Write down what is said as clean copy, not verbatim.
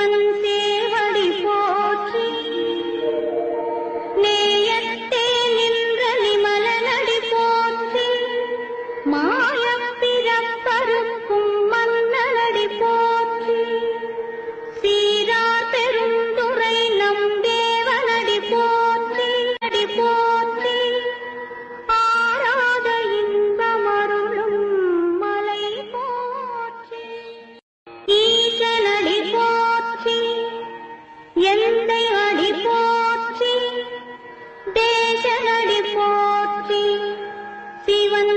சிவன் சேவடி போற்றி நேயத்தே நின்ற நிமலனடி போற்றி மாயப் பிறப்பறுக்கும் மன்னனடி போற்றி சீரார் பெருந்துறை நம் தேவனடி போற்றி அடி போற்றி ஆராத இன்பமருளும் மலை போற்றி ஈசனடி போற்றி எந்தை அடி போற்றி தேசனடி போற்றி சிவன்